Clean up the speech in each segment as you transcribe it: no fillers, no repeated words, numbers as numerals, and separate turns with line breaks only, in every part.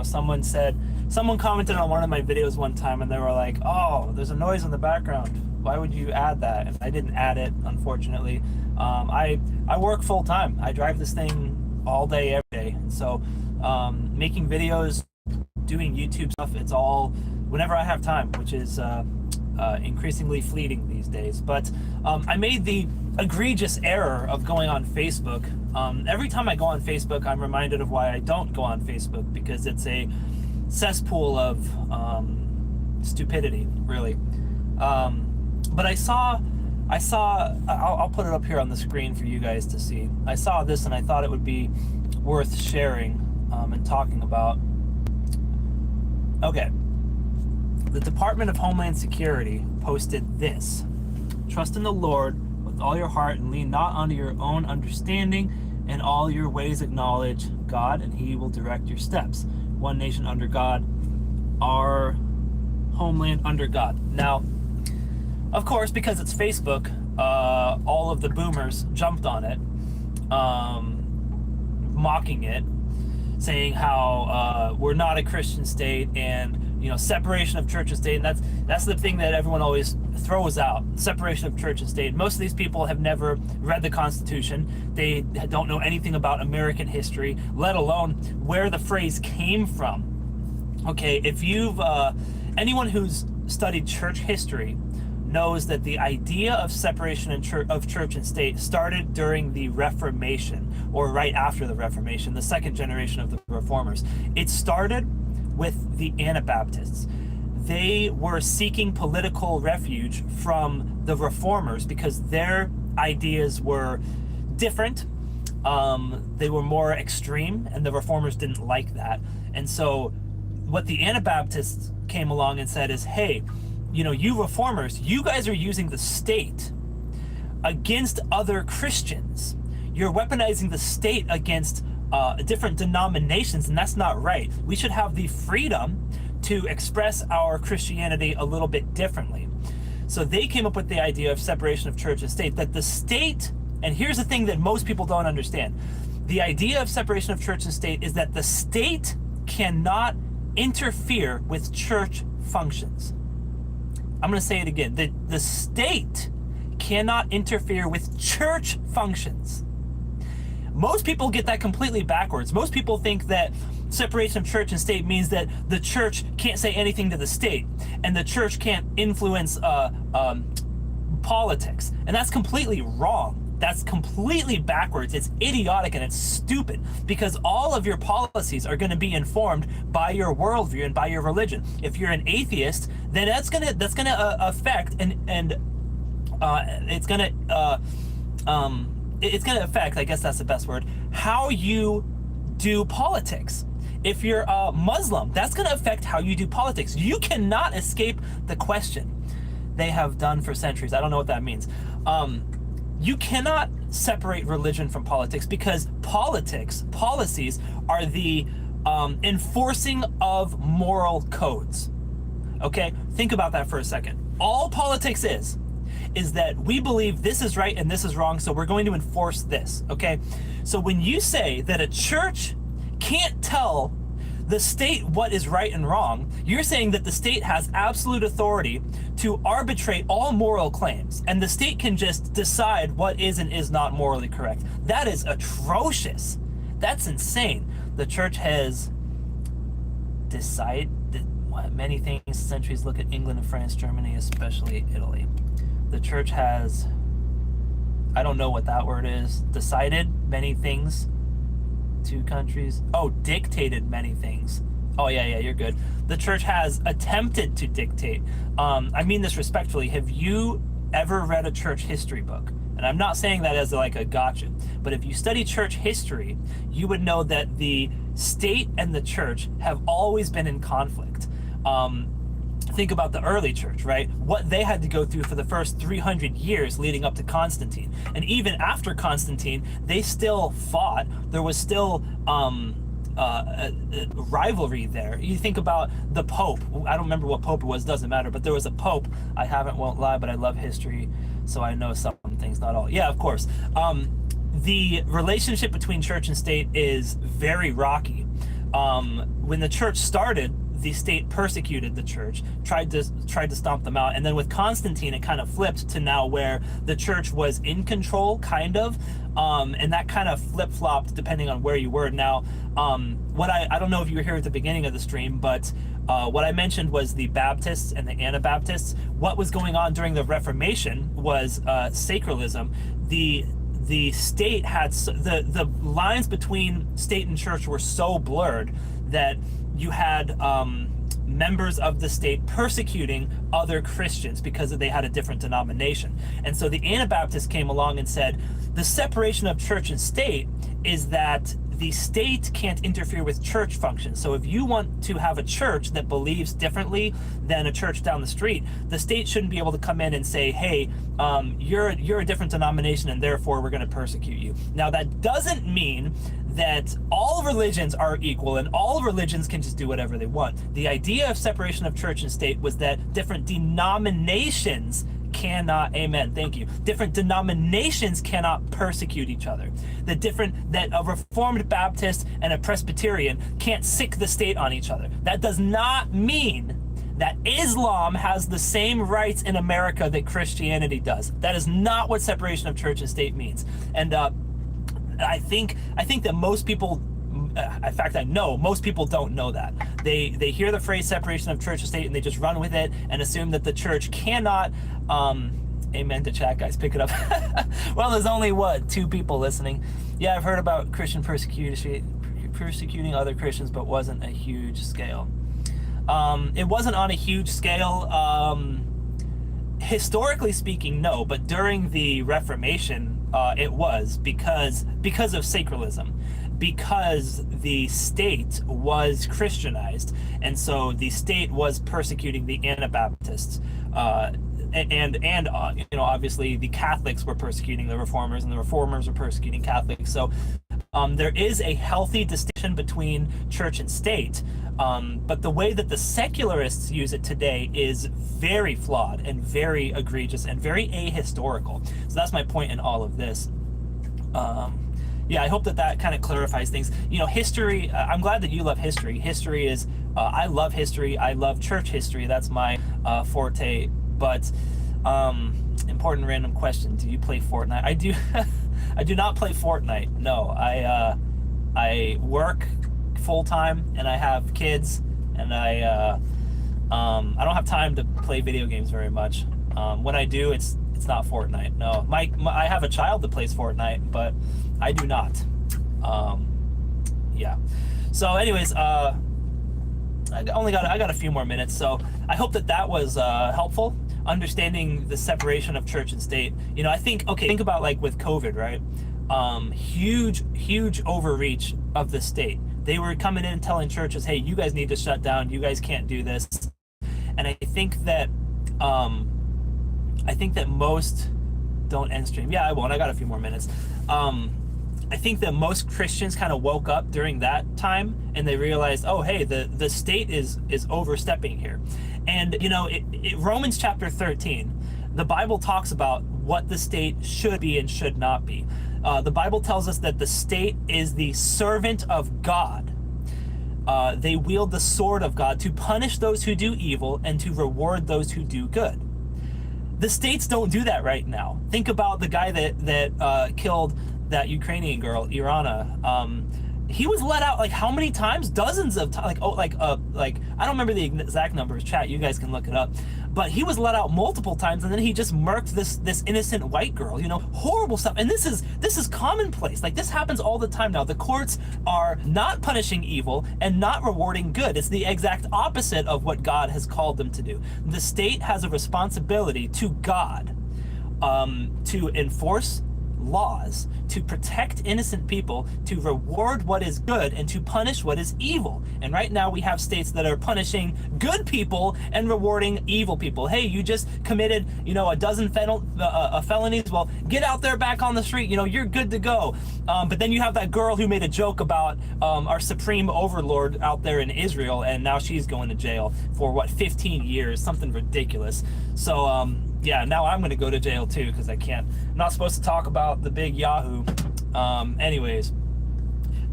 Someone commented on one of my videos one time, and they were like, "Oh, there's a noise in the background. Why would you add that?" And I didn't add it, unfortunately. I work full time. I drive this thing all day, every day. And so making videos, doing YouTube stuff, it's all whenever I have time, which is increasingly fleeting these days. But I made the egregious error of going on Facebook. Every time I go on Facebook, I'm reminded of why I don't go on Facebook, because it's a cesspool of stupidity, really. But I'll put it up here on the screen for you guys to see. I saw this and I thought it would be worth sharing and talking about. Okay. The Department of Homeland Security posted this: "Trust in the Lord with all your heart and lean not onto your own understanding. In all your ways acknowledge God, and He will direct your steps. One nation under God, our homeland under God." Now, of course, because it's Facebook, all of the boomers jumped on it, mocking it, saying how we're not a Christian state, and separation of church and state. And that's the thing that everyone always throws out: separation of church and state. Most of these people have never read the Constitution. They don't know anything about American history, let alone where the phrase came from. Okay, if you've anyone who's studied church history knows that the idea of separation of church and state started during the Reformation, or right after the Reformation, the second generation of the Reformers. It started with the Anabaptists. They were seeking political refuge from the Reformers because their ideas were different. They were more extreme, and the Reformers didn't like that. And so what the Anabaptists came along and said is, hey, you Reformers, you guys are using the state against other Christians. You're weaponizing the state against different denominations, and that's not right. We should have the freedom to express our Christianity a little bit differently. So they came up with the idea of separation of church and state, that the state, and here's the thing that most people don't understand, the idea of separation of church and state is that the state cannot interfere with church functions. I'm going to say it again. The state cannot interfere with church functions. Most people get that completely backwards. Most people think that separation of church and state means that the church can't say anything to the state, and the church can't influence politics. And that's completely wrong. That's completely backwards. It's idiotic and it's stupid, because all of your policies are going to be informed by your worldview and by your religion. If you're an atheist, then that's gonna affect it's gonna affect, I guess that's the best word, how you do politics. If you're a Muslim, that's gonna affect how you do politics. You cannot escape the question. They have done for centuries. I don't know what that means. You cannot separate religion from politics, because policies are the enforcing of moral codes. Okay, think about that for a second. All politics is that we believe this is right and this is wrong, so we're going to enforce this. Okay, so when you say that a church can't tell the state what is right and wrong, you're saying that the state has absolute authority to arbitrate all moral claims, and the state can just decide what is and is not morally correct. That is atrocious. That's insane. The church has decided many things, centuries. Look at England and France, Germany, especially Italy. The church has, I don't know what that word is, decided many things. Two countries. Oh, dictated many things. Oh, yeah, you're good. The church has attempted to dictate. I mean this respectfully. Have you ever read a church history book? And I'm not saying that as like a gotcha, but if you study church history, you would know that the state and the church have always been in conflict. Think about the early church, right? What they had to go through for the first 300 years leading up to Constantine. And even after Constantine, they still fought. There was still a rivalry there. You think about the Pope. I don't remember what Pope it was, doesn't matter, but there was a Pope. Won't lie, but I love history, so I know some things, not all. Yeah, of course. The relationship between church and state is very rocky. when the church started, the state persecuted the church, tried to stomp them out, and then with Constantine, it kind of flipped to now where the church was in control, kind of, and that kind of flip-flopped depending on where you were. Now, what I don't know if you were here at the beginning of the stream, but what I mentioned was the Baptists and the Anabaptists. What was going on during the Reformation was sacralism. The state had the lines between state and church were so blurred that you had members of the state persecuting other Christians because they had a different denomination. And so the Anabaptists came along and said, the separation of church and state is that the state can't interfere with church functions. So if you want to have a church that believes differently than a church down the street, the state shouldn't be able to come in and say, hey, you're a different denomination and therefore we're going to persecute you. Now, that doesn't mean that all religions are equal and all religions can just do whatever they want. The idea of separation of church and state was that different denominations cannot, amen, thank you, different denominations cannot persecute each other. That a Reformed Baptist and a Presbyterian can't sick the state on each other. That does not mean that Islam has the same rights in America that Christianity does. That is not what separation of church and state means. And I think that most people, in fact, I know most people don't know that. They hear the phrase separation of church and state and they just run with it and assume that the church cannot, amen to chat, guys, pick it up. Well, there's only, what, 2 people listening. Yeah, I've heard about Christian persecuting other Christians, but wasn't a huge scale. It wasn't on a huge scale. Historically speaking, no, but during the Reformation, it was because of sacralism, because the state was Christianized, and so the state was persecuting the Anabaptists, and obviously the Catholics were persecuting the Reformers, and the Reformers were persecuting Catholics. So there is a healthy distinction between church and state, but the way that the secularists use it today is very flawed and very egregious and very ahistorical. So that's my point in all of this. Yeah, I hope that kind of clarifies things. History, I'm glad that you love history. History is, I love history. I love church history. That's my forte. But important random question: do you play Fortnite? I do. I do not play Fortnite. No, I work full time and I have kids, and I don't have time to play video games very much. When I do, it's not Fortnite. No, I have a child that plays Fortnite, but I do not. Yeah. So, anyways, I got a few more minutes, so I hope that was helpful. Understanding the separation of church and state. I think about like with COVID, right? Huge overreach of the state. They were coming in and telling churches, hey, you guys need to shut down. You guys can't do this. And I think that most don't end stream. Yeah, I won't. I got a few more minutes. I think that most Christians kind of woke up during that time and they realized, oh, hey, the state is overstepping here. And, Romans chapter 13, the Bible talks about what the state should be and should not be. The Bible tells us that the state is the servant of God. They wield the sword of God to punish those who do evil and to reward those who do good. The states don't do that right now. Think about the guy that killed that Ukrainian girl, Irina. He was let out like how many times? Dozens of times. Like I don't remember the exact numbers. Chat, you guys can look it up. But he was let out multiple times, and then he just murked this innocent white girl. Horrible stuff. And this is commonplace. Like, this happens all the time now. The courts are not punishing evil and not rewarding good. It's the exact opposite of what God has called them to do. The state has a responsibility to God to enforce laws, to protect innocent people, to reward what is good, and to punish what is evil. And right now we have states that are punishing good people and rewarding evil people. Hey, you just committed, a dozen felonies. Well, get out there back on the street. You're good to go. But then you have that girl who made a joke about our supreme overlord out there in Israel, and now she's going to jail for 15 years, something ridiculous. So, yeah, now I'm going to go to jail too because I'm not supposed to talk about the big Yahoo. Anyways,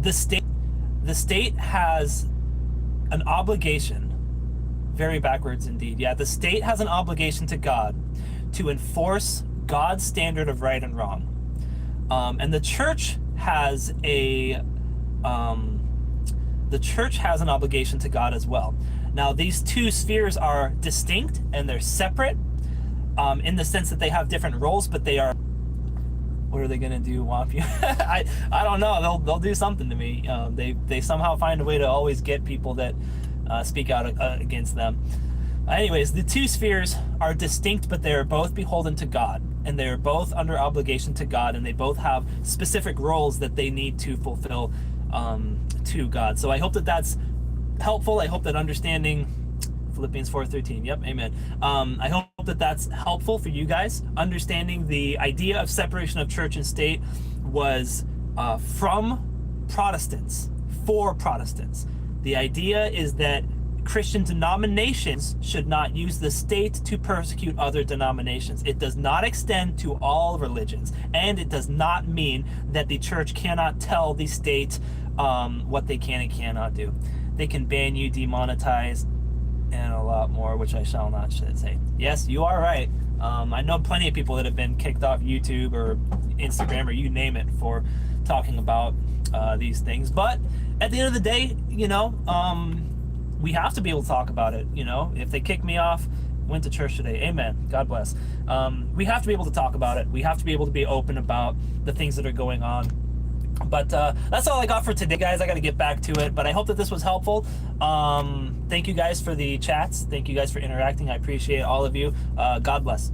the the state has an obligation, very backwards indeed. Yeah, the state has an obligation to God to enforce God's standard of right and wrong. And the church has an obligation to God as well. Now, these two spheres are distinct and they're separate, in the sense that they have different roles, but they are. What are they gonna do, Wamp you? I don't know. They'll do something to me. They somehow find a way to always get people that speak out against them. Anyways, the two spheres are distinct, but they are both beholden to God, and they are both under obligation to God, and they both have specific roles that they need to fulfill to God. So I hope that that's helpful. I hope that understanding Philippians 4:13. Yep, amen. I hope that that's helpful for you guys. Understanding the idea of separation of church and state was from Protestants, for Protestants. The idea is that Christian denominations should not use the state to persecute other denominations. It does not extend to all religions, and it does not mean that the church cannot tell the state what they can and cannot do. They can ban you, demonetize, and a lot more, which I shall not say. Yes, you are right. I know plenty of people that have been kicked off YouTube or Instagram or you name it for talking about these things. But at the end of the day, we have to be able to talk about it. If they kick me off, went to church today, amen, God bless. We have to be able to talk about it. We have to be able to be open about the things that are going on. But that's all I got for today, guys. I got to get back to it, but I hope that this was helpful. Thank you guys for the chats. Thank you guys for interacting. I appreciate all of you. God bless.